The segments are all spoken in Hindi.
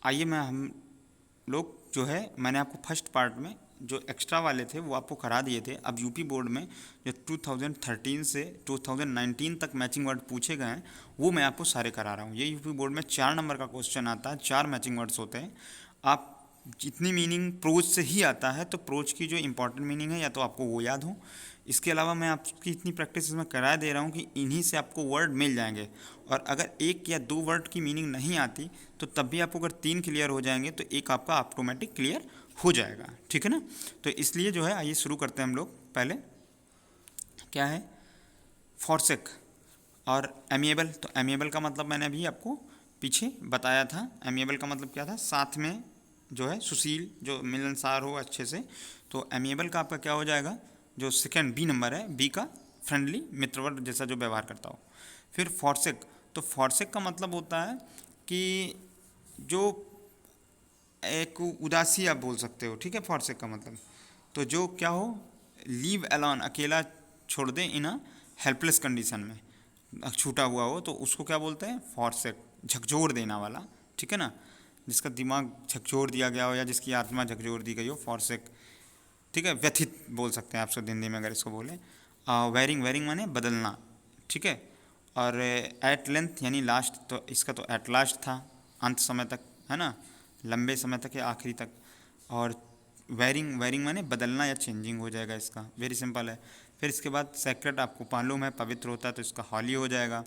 आइए मैं हम लोग जो है, मैंने आपको फर्स्ट पार्ट में जो एक्स्ट्रा वाले थे वो आपको करा दिए थे। अब यूपी बोर्ड में जो 2013 से 2019 तक मैचिंग वर्ड पूछे गए हैं वो मैं आपको सारे करा रहा हूँ। ये यूपी बोर्ड में 4 नंबर का क्वेश्चन आता है, 4 मैचिंग वर्ड्स होते हैं। आप जितनी मीनिंग प्रोज से ही आता है तो प्रोज की जो इंपॉर्टेंट मीनिंग है या तो आपको वो याद हो। इसके अलावा मैं आपकी इतनी प्रैक्टिस इसमें करा दे रहा हूँ कि इन्हीं से आपको वर्ड मिल जाएंगे। और अगर एक या दो वर्ड की मीनिंग नहीं आती तो तब भी आपको अगर 3 क्लियर हो जाएंगे तो एक आपका ऑटोमेटिक क्लियर हो जाएगा, ठीक है ना। तो इसलिए जो है आइए शुरू करते हैं हम लोग। पहले क्या है फॉरसेक और एमिएबल। तो एमिएबल का मतलब मैंने अभी आपको पीछे बताया था। एमिएबल का मतलब क्या था, साथ में जो है सुशील, जो मिलनसार हो अच्छे से। तो एमिएबल का आपका क्या हो जाएगा, जो सेकंड बी नंबर है, बी का फ्रेंडली, मित्रवत जैसा जो व्यवहार करता हो। फिर फॉरसेक, तो फॉरसेक का मतलब होता है कि जो एक उदासी आप बोल सकते हो, ठीक है। फॉरसेक का मतलब तो जो क्या हो, लीव अलोन, अकेला छोड़ दें इन अ हेल्पलेस कंडीशन में, छूटा हुआ हो तो उसको क्या बोलते हैं, फॉरसेक, झकझोर देना वाला, ठीक है ना। जिसका दिमाग झकझोर दिया गया हो या जिसकी आत्मा झकझोर दी गई हो, फॉरसेक, ठीक है। व्यथित बोल सकते हैं आप सब हिंदी में अगर इसको बोलें। वेरिंग, वेरिंग माने बदलना, ठीक है। और एट लेंथ यानी लास्ट, तो इसका तो एट लास्ट था, अंत समय तक, है ना, लंबे समय तक या आखिरी तक। और वेरिंग, वेरिंग माने बदलना या चेंजिंग हो जाएगा, इसका वेरी सिंपल है। फिर इसके बाद सेक्रेट आपको मालूम है पवित्र होता है तो इसका हॉली हो जाएगा।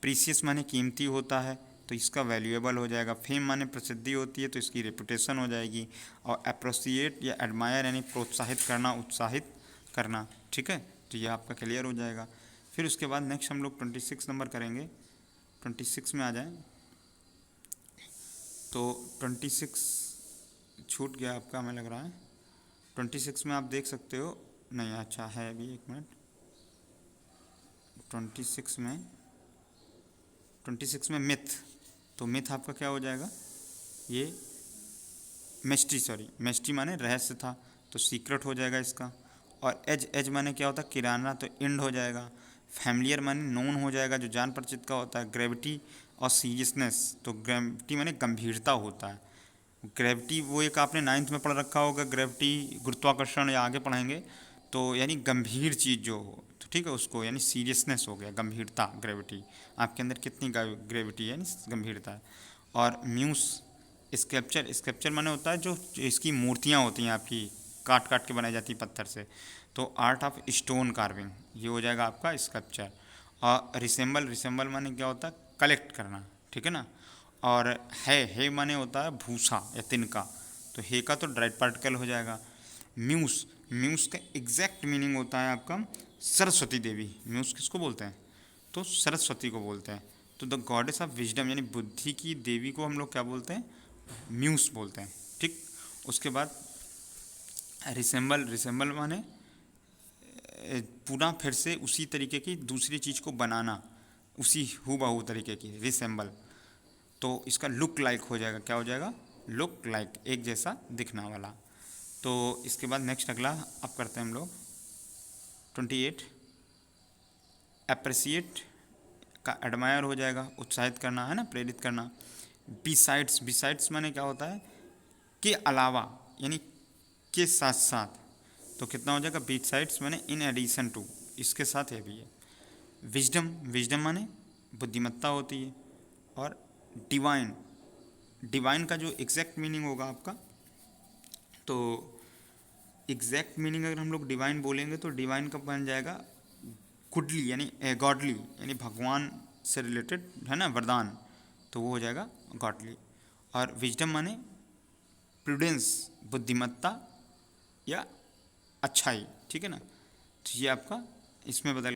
प्रीसियस माने कीमती होता है तो इसका वैल्यूएबल हो जाएगा। फेम माने प्रसिद्धि होती है तो इसकी रेपुटेशन हो जाएगी। और अप्रोसिएट या एडमायर यानी प्रोत्साहित करना, उत्साहित करना, ठीक है। तो ये आपका क्लियर हो जाएगा। फिर उसके बाद नेक्स्ट हम लोग 26 नंबर करेंगे। 26 में आ जाएं तो 26 छूट गया आपका, हमें लग रहा है। 26 में आप देख सकते हो, नहीं अच्छा है अभी, एक मिनट। 26 में, 26 में मिथ, तो मिथ आपका क्या हो जाएगा, ये मिस्ट्री, सॉरी मिस्ट्री माने रहस्य था तो सीक्रेट हो जाएगा इसका। और एज, एज माने क्या होता है, किराना, तो इंड हो जाएगा। फैमिलियर माने नोन हो जाएगा, जो जान परिचित का होता है। ग्रेविटी और सीरियसनेस, तो ग्रेविटी माने गंभीरता होता है। ग्रेविटी वो एक आपने 9th में पढ़ रखा होगा, ग्रेविटी गुरुत्वाकर्षण, या आगे पढ़ेंगे तो यानी गंभीर चीज़ जो हो, तो ठीक है, उसको यानी सीरियसनेस हो गया, गंभीरता, ग्रेविटी, आपके अंदर कितनी ग्रेविटी यानी गंभीरता है। और म्यूस, स्कल्पचर, स्कल्पचर माने होता है जो इसकी मूर्तियाँ होती हैं आपकी, काट काट के बनाई जाती है पत्थर से, तो आर्ट ऑफ स्टोन कार्विंग, ये हो जाएगा आपका स्कल्पचर। और रिसेंबल, रिसेंबल माने क्या होता है, कलेक्ट करना, ठीक है ना। और है माने होता है भूसा या तिनका, तो हे का तो ड्राइड पार्टिकल हो जाएगा। म्यूस, म्यूस का एग्जैक्ट मीनिंग होता है आपका सरस्वती देवी। म्यूस किसको बोलते हैं, तो सरस्वती को बोलते हैं। तो द गॉडेस ऑफ विजडम यानी बुद्धि की देवी को हम लोग क्या बोलते हैं, म्यूस बोलते हैं, ठीक। उसके बाद रिसेंबल, रिसेंबल माने पूरा फिर से उसी तरीके की दूसरी चीज़ को बनाना, उसी हूबहू तरीके की, रिसेंबल। तो इसका लुक लाइक हो जाएगा, क्या हो जाएगा, लुक लाइक, एक जैसा दिखना वाला। तो इसके बाद नेक्स्ट अगला अब करते हैं हम लोग 28। अप्रिसिएट का एडमायर हो जाएगा, उत्साहित करना, है ना, प्रेरित करना। बिसाइड्स, बिसाइड्स माने क्या होता है, के अलावा यानी के साथ साथ, तो कितना हो जाएगा, बिसाइड्स माने इन एडिशन टू, इसके साथ है भी है। विजडम, विजडम माने बुद्धिमत्ता होती है। और डिवाइन, डिवाइन का जो एग्जैक्ट मीनिंग होगा आपका, तो एग्जैक्ट मीनिंग अगर हम लोग डिवाइन बोलेंगे तो डिवाइन का बन जाएगा गुडली यानी गॉडली, यानी भगवान से रिलेटेड, है ना, वरदान, तो वो हो जाएगा गॉडली। और विजडम माने प्रूडेंस, बुद्धिमत्ता या अच्छाई, ठीक है ना। तो ये आपका इसमें बदल,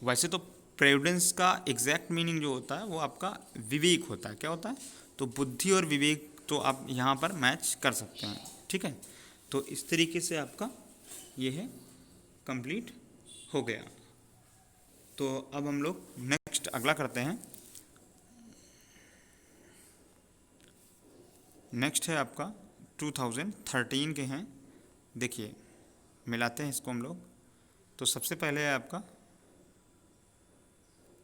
वैसे तो प्रूडेंस का एग्जैक्ट मीनिंग जो होता है वो आपका विवेक होता है, क्या होता है, तो बुद्धि और विवेक, तो आप यहाँ पर मैच कर सकते हैं, ठीक है। तो इस तरीके से आपका ये है कंप्लीट हो गया। तो अब हम लोग नेक्स्ट अगला करते हैं। नेक्स्ट है आपका 2013 के हैं, देखिए मिलाते हैं इसको हम लोग। तो सबसे पहले है आपका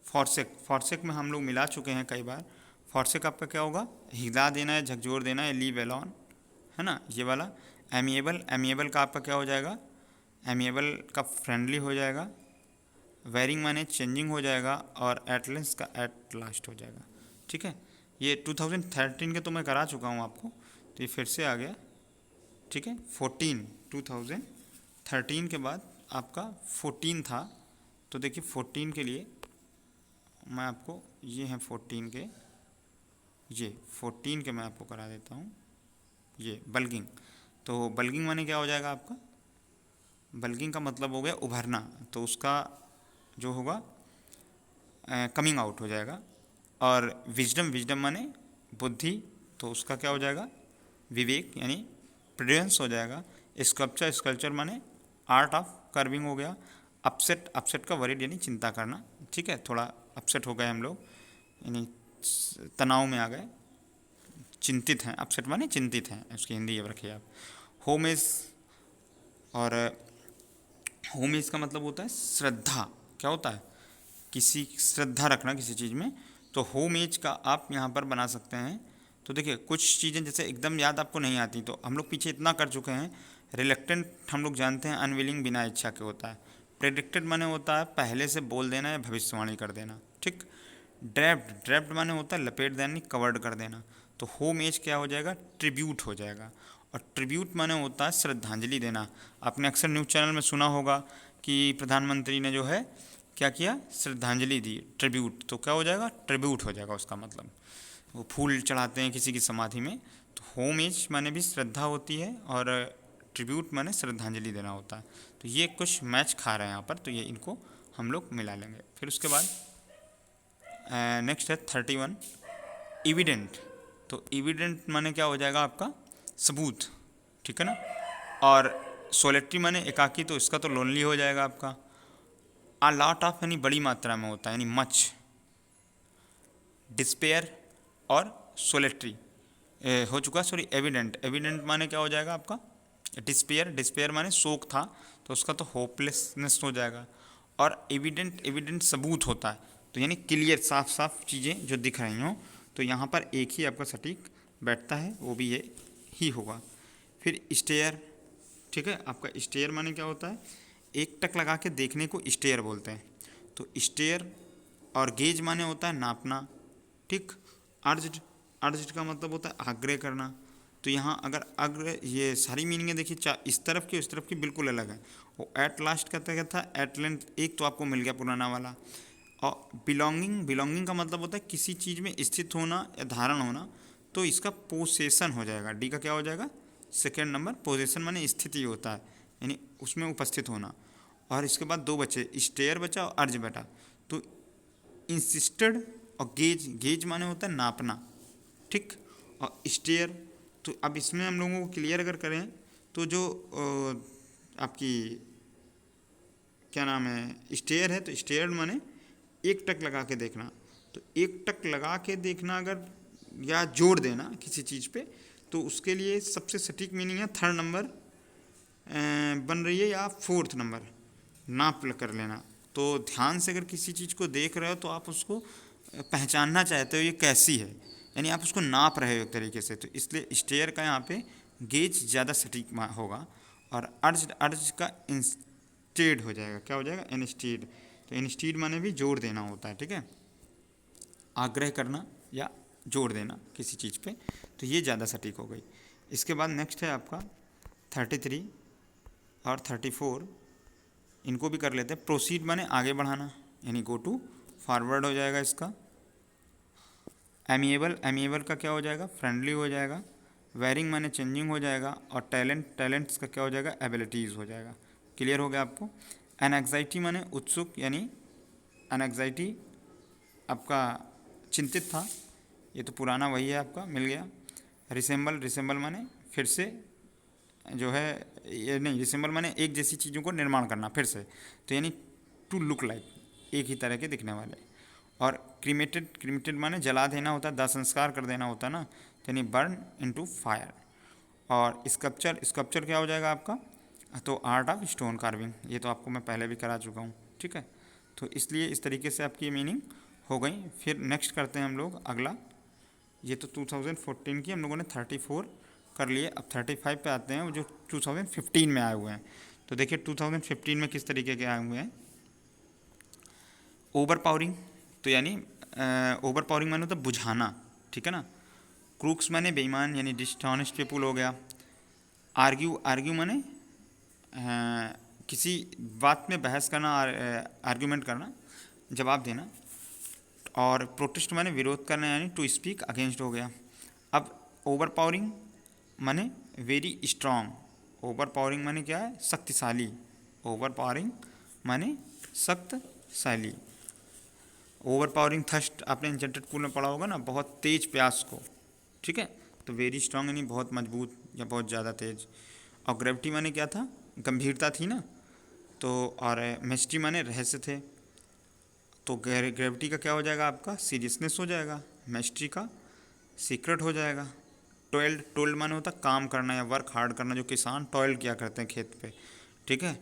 फॉरसेक, फॉरसेक में हम लोग मिला चुके हैं कई बार। फॉरसेक आपका क्या होगा, हिला देना है, झकझोर देना है, लीव एलोन, है ना, ये वाला। एमिएबल, एमिएबल का आपका क्या हो जाएगा, एमिएबल का फ्रेंडली हो जाएगा। वेरिंग माने चेंजिंग हो जाएगा, और एटलेंस का एट लास्ट हो जाएगा। ठीक है, ये 2013 के तो मैं करा चुका हूँ आपको, तो ये फिर से आ गया। ठीक है, 2013 के बाद आपका 14 था, तो देखिए 14 के लिए मैं आपको, ये हैं 14 के, ये 14 के मैं आपको करा देता हूँ। ये बल्गिंग, तो बल्गिंग माने क्या हो जाएगा आपका, बल्गिंग का मतलब हो गया उभरना, तो उसका जो होगा कमिंग आउट हो जाएगा। और विजडम, विजडम माने बुद्धि, तो उसका क्या हो जाएगा, विवेक यानी प्रूडेंस हो जाएगा। स्कल्पचर, स्कल्पचर माने आर्ट ऑफ कर्विंग हो गया। अपसेट, अपसेट का वरीड यानी चिंता करना। ठीक है, थोड़ा अपसेट हो गए हम लोग, यानी तनाव में आ गए, चिंतित हैं, अपसेट माने चिंतित हैं, उसकी हिंदी ये रखिए आप। होमेज, और होमेज का मतलब होता है श्रद्धा, क्या होता है, किसी श्रद्धा रखना किसी चीज़ में, तो होम एज का आप यहाँ पर बना सकते हैं। तो देखिए कुछ चीज़ें जैसे एकदम याद आपको नहीं आती, तो हम लोग पीछे इतना कर चुके हैं। रिलेक्टेंट हम लोग जानते हैं अनविलिंग, बिना इच्छा के होता है। प्रेडिक्टेड माने होता है पहले से बोल देना या भविष्यवाणी कर देना। ठीक, ड्रैप्ड, ड्रैप्ड माने होता है लपेट देना, कवर्ड कर देना। तो होम एज क्या हो जाएगा, ट्रिब्यूट हो जाएगा। और ट्रिब्यूट माने होता है श्रद्धांजलि देना। आपने अक्सर न्यूज़ चैनल में सुना होगा कि प्रधानमंत्री ने जो है क्या किया, श्रद्धांजलि दी, ट्रिब्यूट, तो क्या हो जाएगा, ट्रिब्यूट हो जाएगा उसका मतलब। वो फूल चढ़ाते हैं किसी की समाधि में, तो होमेज माने भी श्रद्धा होती है, और ट्रिब्यूट माने श्रद्धांजलि देना होता है। तो ये कुछ मैच खा रहे हैं यहाँ पर, तो ये इनको हम लोग मिला लेंगे। फिर उसके बाद नेक्स्ट है 31 एविडेंट। तो एविडेंट माने क्या हो जाएगा आपका, सबूत। ठीक है ना, और सोलेट्री माने एकाकी, तो इसका तो लोनली हो जाएगा आपका। आ लॉट ऑफ यानी बड़ी मात्रा में होता है, यानी मच। डिस्पेयर और सोलेट्री हो चुका, सॉरी एविडेंट, एविडेंट माने क्या हो जाएगा आपका, डिस्पेयर, डिस्पेयर माने शोक था, तो उसका तो होपलेसनेस हो जाएगा। और एविडेंट, एविडेंट सबूत होता है, तो यानी क्लियर, साफ साफ चीज़ें जो दिख रही हों, तो यहाँ पर एक ही आपका सटीक बैठता है, वो भी ये ही होगा। फिर स्टेयर, ठीक है, आपका स्टेयर माने क्या होता है, एक टक लगा के देखने को स्टेयर बोलते हैं, तो स्टेयर। और गेज माने होता है नापना। ठीक, अर्ज्ड, अर्ज्ड का मतलब होता है आग्रह करना। तो यहाँ अगर अग्र, ये सारी मीनिंग देखिए, इस तरफ की उस तरफ की बिल्कुल अलग है। वो एट लास्ट का क्या था, एट लेंथ, एक तो आपको मिल गया पुराना वाला। और बिलोंगिंग, बिलोंगिंग का मतलब होता है किसी चीज़ में स्थित होना या धारण होना, तो इसका पोसेशन हो जाएगा, डी का क्या हो जाएगा, सेकेंड नंबर। पोजेशन माने स्थिति होता है, यानी उसमें उपस्थित होना। और इसके बाद दो बचे, स्टेयर बचा और अर्ज बचा। तो इंसिस्टेड और गेज, गेज माने होता है नापना। ठीक, और स्टेयर, तो अब इसमें हम लोगों को क्लियर अगर करें, तो जो आपकी क्या नाम है, स्टेयर है, तो स्टेयर माने एक टक लगा के देखना। तो एक टक लगा के देखना अगर, या जोड़ देना किसी चीज़ पे, तो उसके लिए सबसे सटीक मीनिंग है थर्ड नंबर बन रही है, या फोर्थ नंबर नाप कर लेना। तो ध्यान से अगर किसी चीज़ को देख रहे हो, तो आप उसको पहचानना चाहते हो ये कैसी है, यानी आप उसको नाप रहे हो एक तरीके से, तो इसलिए स्टेयर का यहाँ पे गेज ज़्यादा सटीक होगा। और अर्ज, अर्ज का इंस्टेड हो जाएगा, क्या हो जाएगा, इंस्टेड। तो इंस्टेड माने भी जोड़ देना होता है। ठीक है, आग्रह करना या जोड़ देना किसी चीज़ पे, तो ये ज़्यादा सटीक हो गई। इसके बाद नेक्स्ट है आपका 33 और 34, इनको भी कर लेते हैं। प्रोसीड माने आगे बढ़ाना, यानी गो टू फॉरवर्ड हो जाएगा इसका। एमिएबल, एमिएबल का क्या हो जाएगा, फ्रेंडली हो जाएगा। वेरिंग माने चेंजिंग हो जाएगा। और टैलेंट, टैलेंट्स का क्या हो जाएगा, एबिलिटीज़ हो जाएगा। क्लियर हो गया आपको। एनएग्जाइटी माने उत्सुक, यानी एनएग्जाइटी आपका चिंतित था, ये तो पुराना वही है आपका, मिल गया। रिसेंबल, रिसेंबल माने फिर से जो है, ये नहीं, रिसेंबल माने एक जैसी चीज़ों को निर्माण करना फिर से, तो यानी टू लुक लाइक, एक ही तरह के दिखने वाले। और क्रीमेटेड, क्रीमेटेड माने जला देना होता है, दाह संस्कार कर देना होता है ना, तो यानी बर्न इनटू फायर। और स्कल्पचर, स्कल्पचर क्या हो जाएगा आपका, तो आर्ट ऑफ स्टोन कार्विंग, ये तो आपको मैं पहले भी करा चुका हूँ। ठीक है, तो इसलिए इस तरीके से आपकी मीनिंग हो गई। फिर नेक्स्ट करते हैं हम लोग अगला ये तो 2014 की हम लोगों ने 34 कर लिए। अब 35 पे आते हैं, वो जो 2015 में आए हुए हैं। तो देखिए 2015 में किस तरीके के आए हुए हैं। ओवर पावरिंग, तो यानी ओवर पावरिंग माने होता है बुझाना, ठीक है ना। क्रूक्स माने बेईमान यानी डिसऑनेस्ट पीपुल हो गया। आर्ग्यू, आर्ग्यू माने किसी बात में बहस करना, आर्ग्यूमेंट करना, जवाब देना। और प्रोटेस्ट माने विरोध करना यानी टू स्पीक अगेंस्ट हो गया। अब ओवर पावरिंग माने वेरी स्ट्रांग, ओवर पावरिंग माने क्या है, शक्तिशाली। ओवर पावरिंग माने शक्तिशाली। ओवर पावरिंग थर्स्ट आपने इंजेक्टेड पूल में पढ़ा होगा ना, बहुत तेज प्यास को, ठीक है। तो वेरी स्ट्रांग यानी बहुत मजबूत या बहुत ज़्यादा तेज। और ग्रेविटी माने क्या था, गंभीरता थी ना। तो और मिस्ट्री माने रहस्य थे। तो ग्रेविटी का क्या हो जाएगा आपका, सीरियसनेस हो जाएगा। मिस्ट्री का सीक्रेट हो जाएगा। टॉयल्ड, टोल्ड माने होता काम करना या वर्क हार्ड करना, जो किसान टॉयल किया करते हैं खेत पे, ठीक है।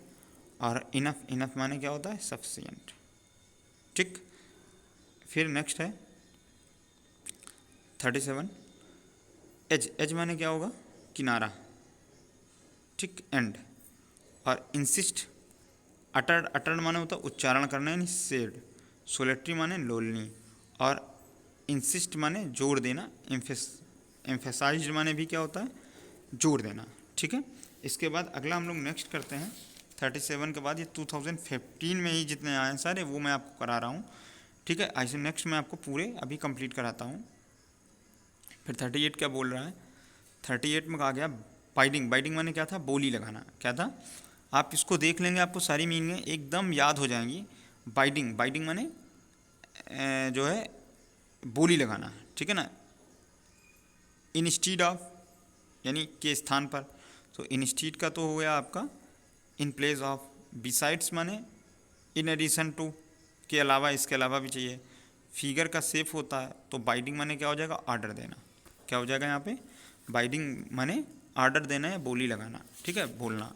और इनफ, इनफ माने क्या होता है, सफिशिएंट, ठीक। फिर नेक्स्ट है 37 एज, एज माने क्या होगा, किनारा, ठीक, एंड। और इंसिस्ट, अटर्ड, अटर्ड माने होता है उच्चारण करना यानी सेड। सोलेट्री माने लोलनी। और इंसिस्ट माने जोर देना, एम्फेसाइज्ड माने भी क्या होता है, जोर देना, ठीक है। इसके बाद अगला हम लोग नेक्स्ट करते हैं 37 के बाद। ये 2015 में ही जितने आए हैं सारे वो मैं आपको करा रहा हूँ, ठीक है। ऐसे नेक्स्ट मैं आपको पूरे अभी कंप्लीट कराता हूँ। फिर 38 क्या बोल रहा है, 38 में कहा गया बाइडिंग, बाइडिंग माने क्या था, बोली लगाना, क्या था। आप इसको देख लेंगे आपको सारी मीनिंगें एकदम याद हो जाएंगी। बाइडिंग, बाइडिंग माने जो है बोली लगाना, ठीक है ना। इंस्टीड ऑफ यानी के स्थान पर, तो इंस्टीड का तो हो गया आपका इन प्लेस ऑफ। बिसाइड्स माने इन एडिशन टू, के अलावा, इसके अलावा भी चाहिए। फिगर का सेफ होता है, तो बाइडिंग माने क्या हो जाएगा, ऑर्डर देना। क्या हो जाएगा यहाँ पे, बाइडिंग माने ऑर्डर देना या बोली लगाना, ठीक है, बोलना,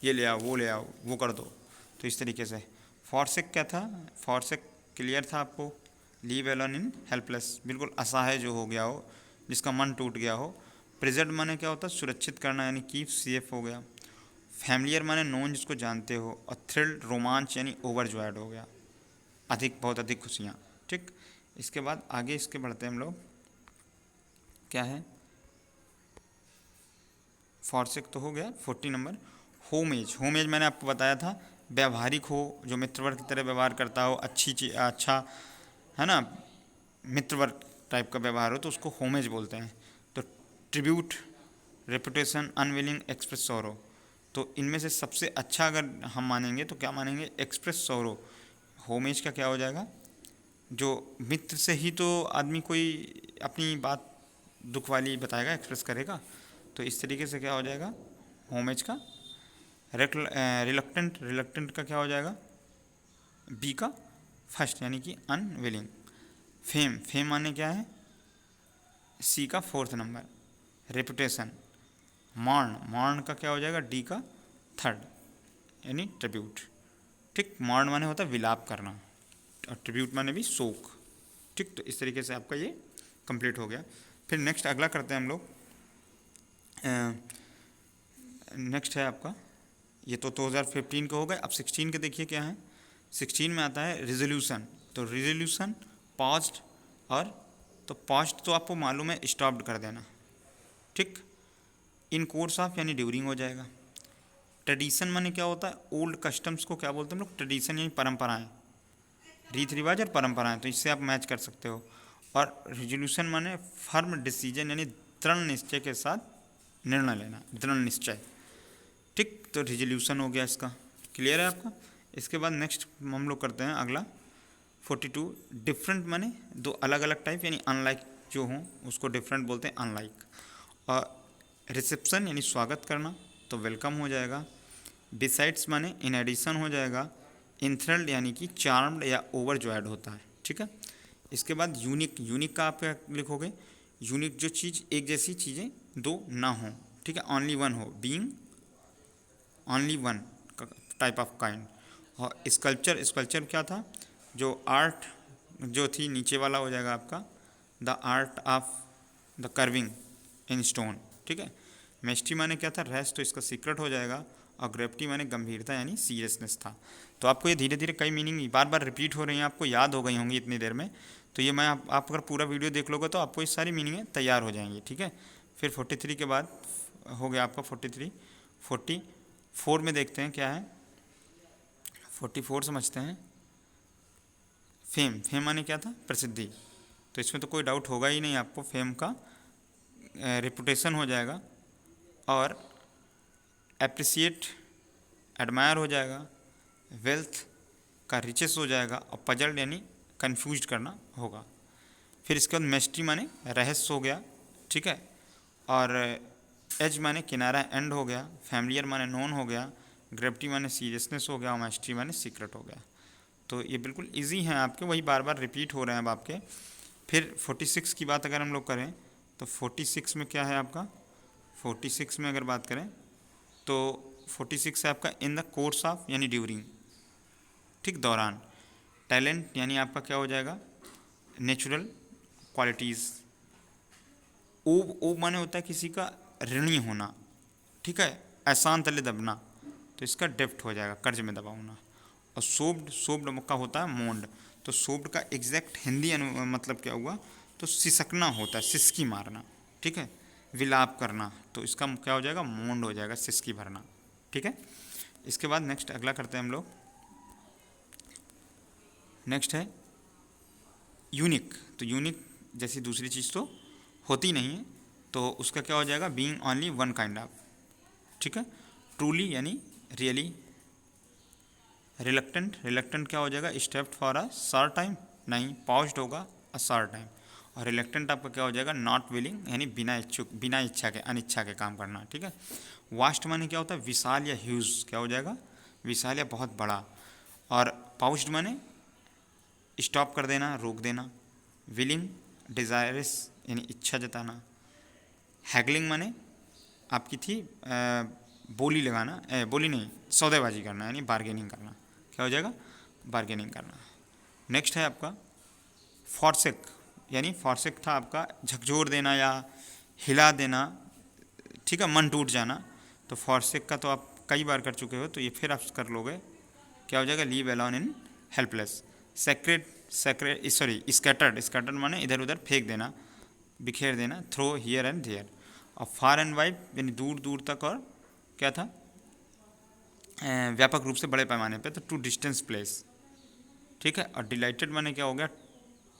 ये ले आओ, वो ले आओ, वो कर दो। तो इस तरीके से। फॉरसेक क्या था, फॉरसेक क्लियर था आपको, लीव एलोन इन हेल्पलेस, बिल्कुल असहाय जो हो गया हो, जिसका मन टूट गया हो। प्रिजर्व माने क्या होता है, सुरक्षित करना यानी कीप सेफ हो गया। फैमिलियर माने नोन, जिसको जानते हो। और थ्रिल्ड, रोमांच यानी ओवरजॉयड हो गया, अधिक, बहुत अधिक खुशियाँ, ठीक। इसके बाद आगे इसके बढ़ते हैं हम लोग, क्या है, फॉरसेक तो हो गया 40 नंबर। होमेज, होमेज मैंने आपको बताया था, व्यवहारिक हो, जो मित्रवर्ग की तरह व्यवहार करता हो, अच्छी चीज, अच्छा है ना, मित्रवर्ग टाइप का व्यवहार हो, तो उसको होमेज बोलते हैं। तो tribute, reputation, unwilling, express sorrow. तो इनमें से सबसे अच्छा अगर हम मानेंगे तो क्या मानेंगे, एक्सप्रेस सॉरो। होमेज का क्या हो जाएगा, जो मित्र से ही तो आदमी कोई अपनी बात दुख वाली बताएगा, एक्सप्रेस करेगा। तो इस तरीके से क्या हो जाएगा होमेज का। रिलक्टेंट, रिलक्टेंट का क्या हो जाएगा, बी का फर्स्ट यानी कि अनविलिंग। फेम, फेम माने क्या है, सी का fourth number. Reputation, mourn, mourn का क्या हो जाएगा, डी का थर्ड यानी ट्रिब्यूट, ठीक। मॉर्न माने होता है विलाप करना, और ट्रिब्यूट माने भी शोक, ठीक। तो इस तरीके से आपका ये कंप्लीट हो गया। फिर नेक्स्ट अगला करते हैं हम लोग। नेक्स्ट है आपका, ये तो 2015 का हो गया। अब 16 के देखिए क्या है, 16 में आता है रिजोल्यूशन। तो रिजोल्यूशन पास्ट, और तो पास्ट तो आपको मालूम है स्टॉप्ड कर देना, ठीक। इन कोर्स ऑफ यानी ड्यूरिंग हो जाएगा। ट्रेडिशन माने क्या होता है, ओल्ड कस्टम्स को क्या बोलते हैं हम लोग, ट्रेडिशन यानी परंपराएं, रीति रिवाज और परंपराएं, तो इससे आप मैच कर सकते हो। और रिजोल्यूशन माने फर्म डिसीजन यानी दृढ़ निश्चय के साथ निर्णय लेना, दृढ़ निश्चय, ठीक। तो रिजोल्यूशन हो गया इसका, क्लियर है आपका। इसके बाद नेक्स्ट हम लोग करते हैं अगला 42। डिफरेंट माने दो अलग अलग टाइप यानी अनलाइक जो हों उसको डिफरेंट बोलते हैं, अनलाइक। और रिसेप्शन यानी स्वागत करना, तो वेलकम हो जाएगा। बिसाइड्स माने इन एडिशन हो जाएगा। इंथ्रल्ड यानी कि चार्म्ड या ओवरजॉयड होता है, ठीक है। इसके बाद यूनिक, यूनिक का आप क्या लिखोगे, यूनिक जो चीज़, एक जैसी चीज़ें दो ना हो, ठीक है, ओनली वन हो, being only one type of kind. और स्कल्पचर, स्कल्पचर क्या था, जो आर्ट जो थी नीचे वाला हो जाएगा आपका the art of the curving in stone, ठीक है। मिस्ट्री माने क्या था, रहस्य, तो इसका सीक्रेट हो जाएगा। और ग्रेविटी माने गंभीरता यानी सीरियसनेस था। तो आपको ये धीरे धीरे कई मीनिंग बार बार रिपीट हो रही हैं, आपको याद हो गई होंगी इतनी देर में। तो ये मैं आप अगर पूरा वीडियो देख लोगे तो आपको ये सारी मीनिंगें तैयार हो जाएंगी, ठीक है। फिर 43 के बाद हो गया आपका 43। 44 में देखते हैं क्या है। 44 समझते हैं। फेम, फेम माने क्या था, प्रसिद्धि। तो इसमें तो कोई डाउट होगा ही नहीं आपको, फेम का रेपुटेशन हो जाएगा। और एप्रिसिएट, एडमायर हो जाएगा। वेल्थ का रिचेस हो जाएगा। और पजल्ड यानी कन्फ्यूज करना होगा। फिर इसके बाद मिस्ट्री माने रहस्य हो गया, ठीक है। और एज माने किनारा, एंड हो गया। फैमिलियर माने नोन हो गया। ग्रेविटी माने सीरियसनेस हो गया। और मिस्ट्री माने सीक्रेट हो गया। तो ये बिल्कुल इजी हैं आपके, वही बार बार रिपीट हो रहे हैं अब आपके। फिर 46 की बात अगर हम लोग करें तो 46 में क्या है आपका, 46 में अगर बात करें तो 46 है आपका इन द कोर्स ऑफ यानी ड्यूरिंग, ठीक, दौरान। टैलेंट यानी आपका क्या हो जाएगा, नेचुरल क्वालिटीज़। ओब माने होता है किसी का ऋणी होना, ठीक है, एहसान तले दबना, तो इसका डेप्ट हो जाएगा, कर्ज में दबा होना। और सोब्ड, सोब्ड का होता है मोंड। तो सोब्ड का एग्जैक्ट हिंदी मतलब क्या हुआ, तो सिसकना होता है, सिसकी मारना, ठीक है, विलाप करना। तो इसका क्या हो जाएगा, मोंड हो जाएगा, सिसकी भरना, ठीक है। इसके बाद नेक्स्ट अगला करते हैं हम लोग। नेक्स्ट है यूनिक। तो यूनिक जैसी दूसरी चीज़ तो होती नहीं है, तो उसका क्या हो जाएगा, being only one kind of, ठीक है। ट्रूली यानी रियली। रिलक्टेंट, रिलक्टेंट क्या हो जाएगा, stepped for a short time, नहीं, पॉज्ड होगा अ शॉर्ट टाइम। और रिलक्टेंट आपका क्या हो जाएगा, नॉट विलिंग यानी बिना इच्छुक, बिना इच्छा के, अनिच्छा के काम करना, ठीक है। वास्ट माने क्या होता है, विशाल या ह्यूज, क्या हो जाएगा, विशाल या बहुत बड़ा। और पाउच्ड माने स्टॉप कर देना, रोक देना। विलिंग, डिज़ायरस यानी इच्छा जताना। हैगलिंग माने आपकी थी बोली लगाना, बोली नहीं, सौदेबाजी करना यानी बार्गेनिंग करना, क्या हो जाएगा, बार्गेनिंग करना। नेक्स्ट है आपका फॉरसेक, यानी फॉरसेक था आपका झकझोर देना या हिला देना, ठीक है, मन टूट जाना। तो फॉरसेक का तो आप कई बार कर चुके हो, तो ये फिर आप कर लोगे, क्या हो जाएगा, leave alone in helpless. Secret, secret sorry scattered, scattered माने इधर उधर फेंक देना, बिखेर देना, थ्रो हियर एंड देयर। और फार एंड वाइड यानी दूर दूर तक, और क्या था, व्यापक रूप से, बड़े पैमाने पे, तो टू डिस्टेंस प्लेस, ठीक है। और डिलाइटेड माने क्या हो गया,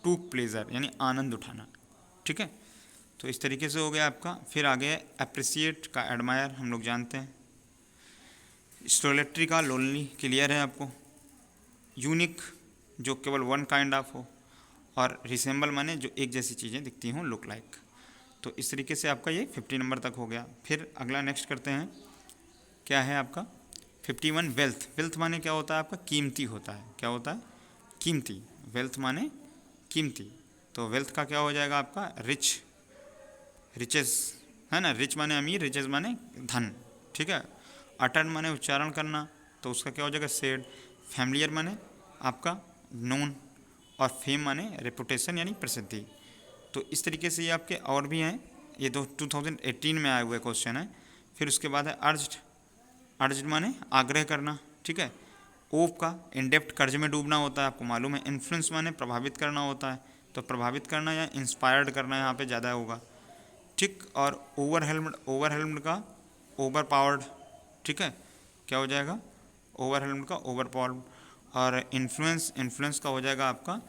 टू प्लेजर यानी आनंद उठाना, ठीक है। तो इस तरीके से हो गया आपका। फिर आगे अप्रिसिएट का एडमायर हम लोग जानते हैं। स्टोलेट्री का लोनली क्लियर है आपको। यूनिक जो केवल वन काइंड ऑफ हो। और रिसेंबल माने जो एक जैसी चीज़ें दिखती हों, लुक लाइक। तो इस तरीके से आपका ये 50 नंबर तक हो गया। फिर अगला नेक्स्ट करते हैं, क्या है आपका 51 वेल्थ। वेल्थ माने क्या होता है आपका, कीमती होता है, क्या होता है, कीमती। वेल्थ माने कीमती। तो वेल्थ का क्या हो जाएगा आपका, रिच, रिचेस, है ना, रिच माने अमीर, रिचेस माने धन, ठीक है। अटर्न माने उच्चारण करना, तो उसका क्या हो जाएगा, सेड। फैमिलियर माने आपका नोन। और फेम माने रेपुटेशन यानी प्रसिद्धि। तो इस तरीके से ये आपके और भी हैं, ये तो 2018 में आए हुए क्वेश्चन है। फिर उसके बाद है अर्ज्ड, अर्ज्ड माने आग्रह करना, ठीक है। ओप का इनडेप्थ कर्ज में डूबना होता है, आपको मालूम है। इन्फ्लुएंस माने प्रभावित करना होता है, तो प्रभावित करना या इंस्पायर्ड करना यहाँ पे ज़्यादा होगा, ठीक। और ओवरहेल्म्ड, ओवरहेल्म्ड का ओवर पावर्ड, ठीक है, क्या हो जाएगा, ओवरहेल्म्ड का ओवर पावर्ड। और इन्फ्लुएंस, इन्फ्लुएंस का हो जाएगा आपका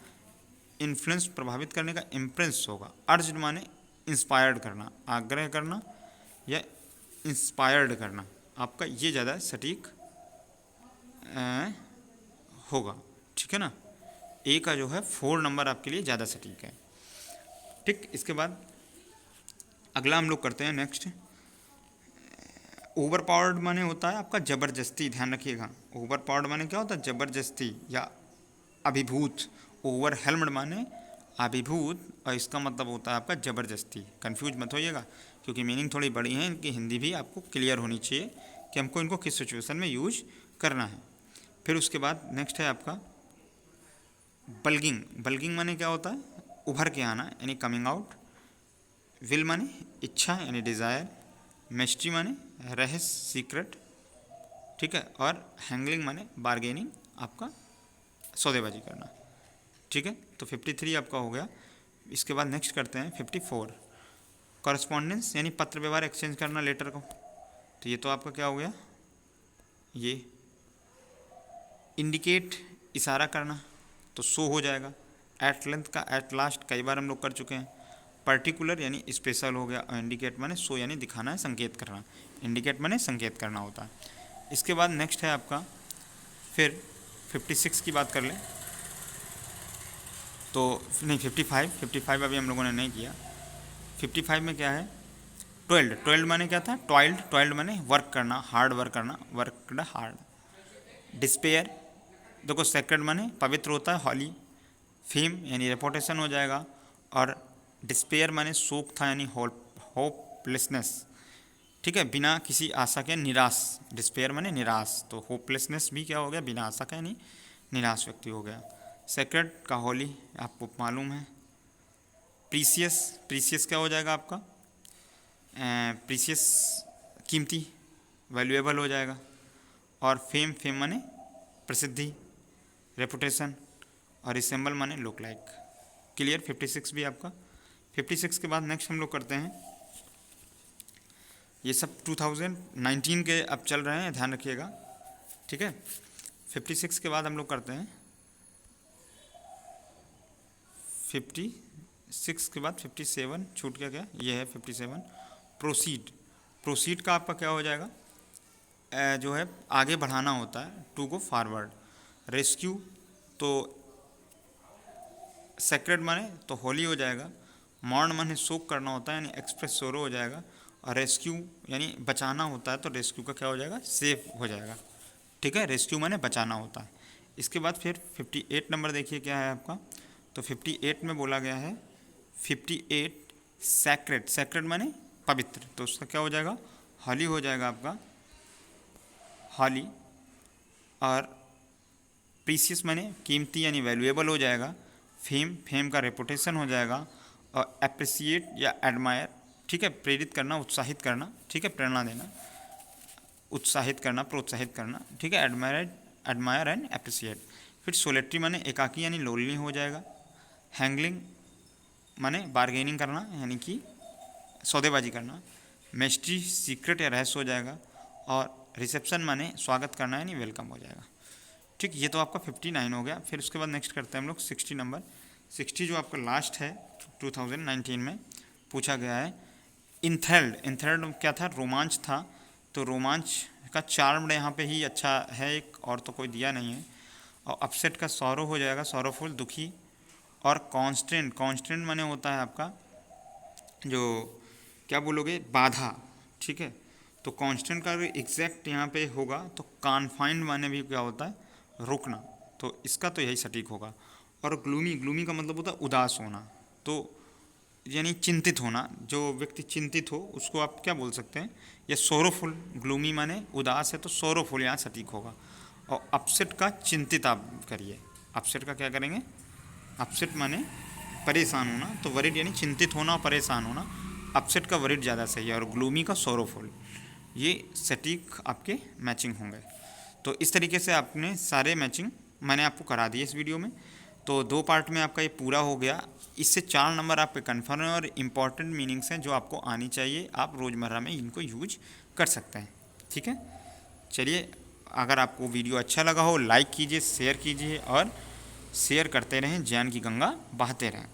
इन्फ्लुएंस, प्रभावित करने का, इम्प्रेस होगा। अर्ज्ड माने इंस्पायर्ड करना, आग्रह करना या इंस्पायर्ड करना, आपका ये ज़्यादा सटीक होगा, ठीक है ना। ए का जो है 4 नंबर आपके लिए ज़्यादा सटीक है, ठीक। इसके बाद अगला हम लोग करते हैं नेक्स्ट। ओवर पावर्ड माने होता है आपका ज़बरदस्ती, ध्यान रखिएगा। ओवर पावर्ड माने क्या होता है, ज़बरदस्ती या अभिभूत। ओवर हेल्म्ड माने अभिभूत, और इसका मतलब होता है आपका ज़बरदस्ती। कंफ्यूज मत होइएगा, क्योंकि मीनिंग थोड़ी बड़ी है इनकी, हिंदी भी आपको क्लियर होनी चाहिए कि हमको इनको किस सिचुएशन में यूज करना है। फिर उसके बाद नेक्स्ट है आपका बल्गिंग। बल्गिंग माने क्या होता है, उभर के आना यानी कमिंग आउट। विल माने इच्छा यानी डिज़ायर, मिस्ट्री माने रहस्य सीक्रेट, ठीक है, और हैंगलिंग माने बार्गेनिंग, आपका सौदेबाजी करना, ठीक है। तो 53 आपका हो गया। इसके बाद नेक्स्ट करते हैं 54, कॉरस्पॉन्डेंस यानी पत्र व्यवहार एक्सचेंज करना लेटर को। तो ये तो आपका क्या हो गया, ये इंडिकेट इशारा करना, तो शो हो जाएगा। एट लेंथ का एट लास्ट कई बार हम लोग कर चुके हैं। पर्टिकुलर यानी स्पेशल हो गया, और इंडिकेट माने शो यानी दिखाना है, संकेत करना। इंडिकेट माने संकेत करना होता है। इसके बाद नेक्स्ट है आपका फिर 56 की बात कर लें तो नहीं 55 अभी हम लोगों ने नहीं किया। 55 में क्या है, ट्वेल्ड, ट्वेल्ड माने क्या था, टॉयल्ड, टॉयल्ड माने वर्क करना, हार्ड वर्क करना, वर्कड हार्ड। डिस्पेयर, देखो सेक्रेड माने पवित्र होता है, हॉली। फेम यानी रेपुटेशन हो जाएगा, और डिस्पेयर माने शोक था यानी होपलेसनेस, ठीक है, बिना किसी आशा के, निराश। डिस्पेयर माने निराश, तो होपलेसनेस भी क्या हो गया, बिना आशा का यानी निराश व्यक्ति हो गया। सेक्रेड का होली आपको मालूम है। प्रीसियस, प्रीसियस क्या हो जाएगा आपका, प्रीसियस कीमती, वैल्यूएबल हो जाएगा। और फेम, फेम माने प्रसिद्धि, रेपुटेशन, और रिसेंबल माने लुक लाइक। क्लियर, 56 भी आपका। 56 के बाद नेक्स्ट हम लोग करते हैं, ये सब 2019 के अब चल रहे हैं, ध्यान रखिएगा, ठीक है। 56 के बाद हम लोग करते हैं 56 के बाद 57 छूट गया, क्या ये है 57। प्रोसीड, प्रोसीड का आपका क्या हो जाएगा, जो है आगे बढ़ाना होता है, टू गो फॉरवर्ड। रेस्क्यू, तो सेक्रेड माने तो होली हो जाएगा। मॉर्न माने शोक करना होता है यानी एक्सप्रेस सोरो हो जाएगा। और रेस्क्यू यानी बचाना होता है, तो रेस्क्यू का क्या हो जाएगा, सेफ हो जाएगा, ठीक है। रेस्क्यू माने बचाना होता है। इसके बाद फिर 58 नंबर देखिए क्या है आपका, तो 58 में बोला गया है 58 सैक्रेड, सैक्रेड माने पवित्र, तो उसका क्या हो जाएगा, हॉली हो जाएगा आपका, हॉली। और प्रीसियस माने कीमती यानी वैल्यूएबल हो जाएगा। फेम, फेम का रेपुटेशन हो जाएगा। और अप्रिसिएट या एडमायर, ठीक है, प्रेरित करना, उत्साहित करना, ठीक है, प्रेरणा देना, उत्साहित करना, प्रोत्साहित करना, ठीक है, एडमायर, एडमायर एंड अप्रिसिएट। फिर सोलेट्री माने एकाकी यानी लोनली हो जाएगा। हैंगलिंग माने बार्गेनिंग करना यानी कि सौदेबाजी करना। मिस्ट्री सीक्रेट या रहस्य हो जाएगा। और रिसेप्शन माने स्वागत करना यानी वेलकम हो जाएगा, ठीक। ये तो आपका 59 हो गया। फिर उसके बाद नेक्स्ट करते हैं हम लोग 60 नंबर। 60 जो आपका लास्ट है 2019 में पूछा गया है, इंथेल्ड, इंथेल्ड क्या था, रोमांच था, तो रोमांच का चार्म्ड यहाँ पे ही अच्छा है एक, और तो कोई दिया नहीं है। और अपसेट का सौरो हो जाएगा, सौरोफुल, दुखी। और कॉन्स्टेंट, कॉन्स्टेंट माने होता है आपका जो क्या बोलोगे, बाधा, ठीक है। तो कॉन्स्टेंट का एग्जैक्ट यहाँ पे होगा तो कॉन्फाइंड माने भी क्या होता है, रोकना, तो इसका तो यही सटीक होगा। और ग्लूमी, ग्लूमी का मतलब होता है उदास होना, तो यानी चिंतित होना, जो व्यक्ति चिंतित हो उसको आप क्या बोल सकते हैं, या सोरोफुल। ग्लूमी माने उदास है तो सोरोफुल यहाँ सटीक होगा। और अपसेट का चिंतित आप करिए, अपसेट का क्या करेंगे, अपसेट माने परेशान होना, तो वरिड यानी चिंतित होना और परेशान होना, अपसेट का वरिड ज़्यादा सही है। और ग्लूमी का सोरोफुल, ये सटीक आपके मैचिंग होंगे। तो इस तरीके से आपने सारे मैचिंग मैंने आपको करा दिए इस वीडियो में। तो 2 पार्ट में आपका ये पूरा हो गया। इससे 4 नंबर आपके कन्फर्म हैं और इम्पॉर्टेंट मीनिंग्स हैं जो आपको आनी चाहिए, आप रोज़मर्रा में इनको यूज कर सकते हैं, ठीक है। चलिए, अगर आपको वीडियो अच्छा लगा हो लाइक कीजिए, शेयर कीजिए, और शेयर करते रहें, ज्ञान की गंगा बहाते रहें।